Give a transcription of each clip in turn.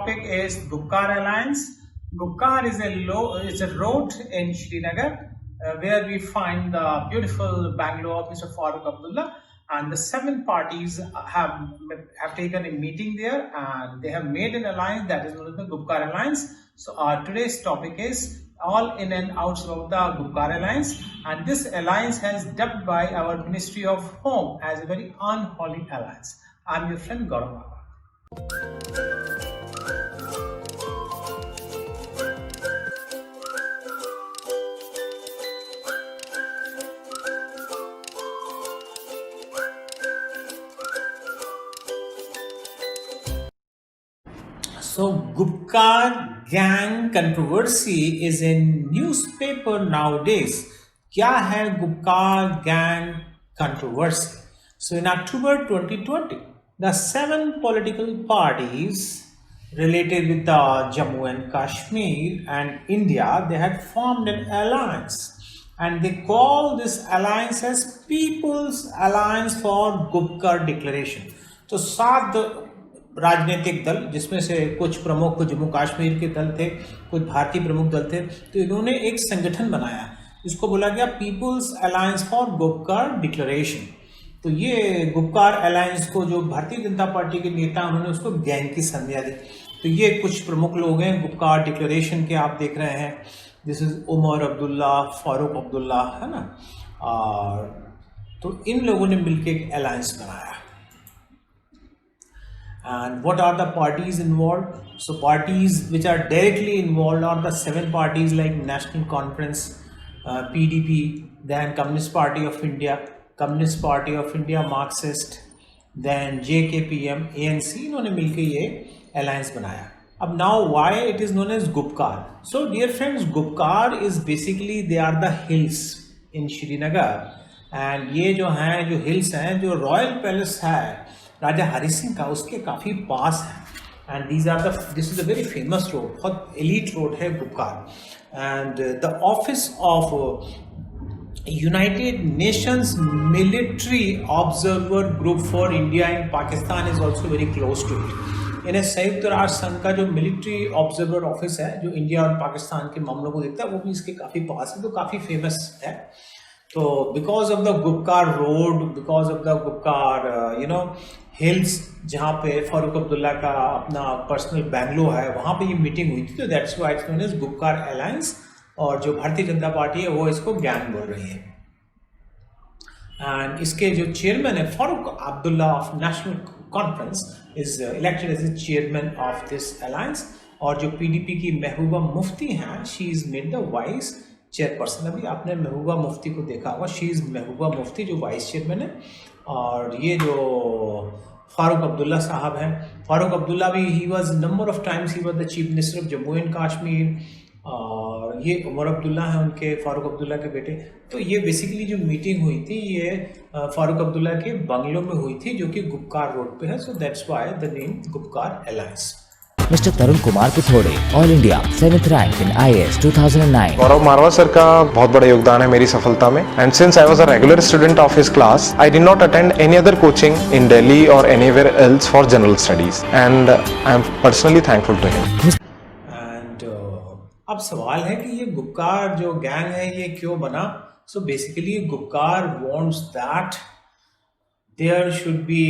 topic is Gupkar Alliance. Gupkar is a road in Srinagar where we find the beautiful bungalow of Mr. Farooq Abdullah, and the 7 parties have taken a meeting there, and they have made an alliance that is known as the Gupkar Alliance. So our today's topic is all in and outs of the Gupkar Alliance, and this alliance has dubbed by our Ministry of Home as a very unholy alliance. I'm your friend Gaurav Baba. So Gupkar gang controversy is in newspaper nowadays. क्या है Gupkar gang controversy? So in October 2020, the 7 political parties related with the Jammu and Kashmir and India, they had formed an alliance, and they call this alliance as People's Alliance for Gupkar Declaration. तो 7 राजनीतिक दल, जिसमें से कुछ प्रमुख जम्मू कश्मीर के दल थे, कुछ भारतीय प्रमुख दल थे, तो इन्होंने एक संगठन बनाया, इसको बोला गया people's alliance for Gupkar declaration. तो ये गुपकार अलायंस को जो भारतीय जनता पार्टी के नेता, उन्होंने उसको गैंग की संज्ञा दी। तो ये कुछ प्रमुख लोग हैं गुपकार डिक्लेरेशन के, आप देख रहे हैं, दिस इज उमर अब्दुल्ला, फारूक अब्दुल्ला, है ना। और तो इन लोगों ने मिलकर एक अलायंस बनाया। And what are the parties involved? So parties which are directly involved are the 7 parties like National Conference, PDP, then Communist Party of India, Marxist, then JKPM, ANC, इन्होंने मिलकर ये alliance बनाया। अब now why it is known as Gupkar? So dear friends, Gupkar is basically they are the hills in Srinagar, and ये जो हैं, जो hills हैं, जो Royal Palace है राजा हरि सिंह का, उसके काफ़ी पास है। And this is a very famous road, बहुत एलीट रोड है Gupkar. And the office of United Nations military observer group for India and Pakistan is also very close to it. यानी संयुक्त राष्ट्र संघ का जो मिलिट्री ऑब्जर्वर ऑफिस है, जो इंडिया और पाकिस्तान के मामलों को देखता है, वो भी इसके काफ़ी पास है, तो काफ़ी फेमस है। तो because of the Gupkar road, because of the Gupkar hills, जहाँ पे फारूक अब्दुल्ला का अपना पर्सनल बैंगलो है, वहाँ पे ये मीटिंग हुई थी। तो that's why it's known as Gupkar alliance, और जो भारतीय जनता पार्टी है वो इसको गैंग बोल रही है। एंड इसके जो चेयरमैन है Farooq Abdullah of National Conference is elected as a chairman of this alliance, और जो पीडीपी की महबूबा मुफ्ती हैं, she is made the vice chairperson. अभी आपने महबूबा मुफ्ती को देखा होगा, शी इज़ महबूबा मुफ्ती जो वाइस चेयरमैन है। और ये जो फारूक अब्दुल्ला साहब हैं, फारूक अब्दुल्ला भी he was number of times he was the chief minister of Jammu and Kashmir. और ये उमर अब्दुल्ला हैं उनके, फारूक अब्दुल्ला के बेटे। तो ये बेसिकली जो मीटिंग हुई थी, ये फारूक अब्दुल्ला के बंगलों में हुई थी, जो कि गुपकार रोड पे है। So that's why the name Gupkar alliance. Mister Tarun Kumar Pithode, all India 7th rank in IAS 2009। Gaurav Marwah sir का बहुत बड़ा योगदान है मेरी सफलता में, and since I was a regular student of his class, I did not attend any other coaching in Delhi और anywhere else for general studies, and I am personally thankful to him. And अब सवाल है कि ये गुपकार जो gang है ये क्यों बना? So basically Gupkar wants that there should be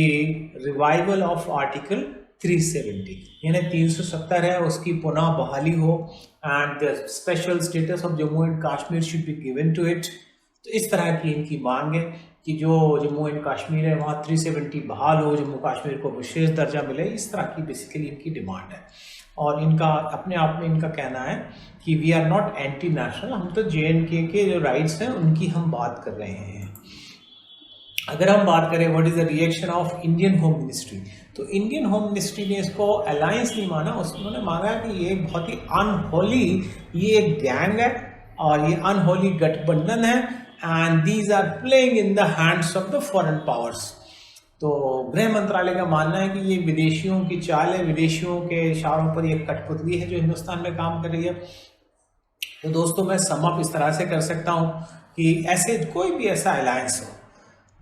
revival of article 370, यानी 370 है, उसकी पुनः बहाली हो, and the special status of Jammu and Kashmir should be given to it. तो इस तरह की इनकी मांग है कि जो जम्मू एंड कश्मीर है वहाँ 370 बहाल हो, जम्मू कश्मीर को विशेष दर्जा मिले, इस तरह की बेसिकली इनकी डिमांड है। और इनका अपने आप में इनका कहना है कि we are not anti national, हम तो JNK के जो राइट्स हैं उनकी हम बात कर रहे हैं। अगर हम बात करें what is the reaction of Indian home ministry, तो इंडियन होम मिनिस्ट्री ने इसको अलायंस नहीं माना, उन्होंने मांगा कि ये बहुत ही अनहोली, ये एक गैंग है और ये अनहोली गठबंधन है, and these are playing in the hands of the foreign powers. तो गृह मंत्रालय का मानना है कि ये विदेशियों की चाल है, विदेशियों के इशारों पर ये कठपुतली है जो हिंदुस्तान में काम कर रही है। तो दोस्तों, मैं सम अप इस तरह से कर सकता हूँ कि ऐसे कोई भी ऐसा अलायंस हो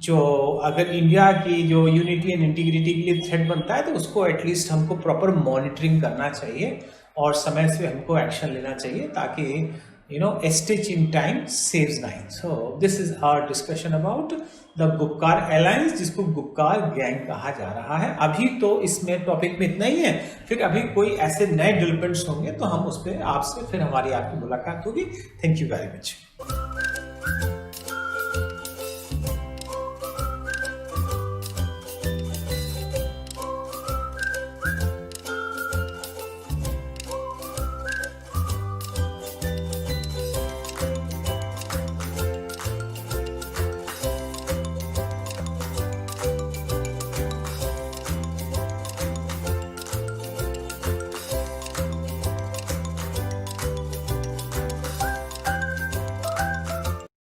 जो अगर इंडिया की जो यूनिटी एंड इंटीग्रिटी के लिए थ्रेट बनता है तो उसको एटलीस्ट हमको प्रॉपर मॉनिटरिंग करना चाहिए और समय से हमको एक्शन लेना चाहिए ताकि a stitch in time saves nine. So this is our discussion about the Gupkar alliance, जिसको गुपकार गैंग कहा जा रहा है। अभी तो इसमें टॉपिक में इतना ही है, फिर अभी कोई ऐसे नए डेवलपमेंट्स होंगे तो हम उस पर आपसे फिर हमारी आपकी मुलाकात होगी। Thank you very much.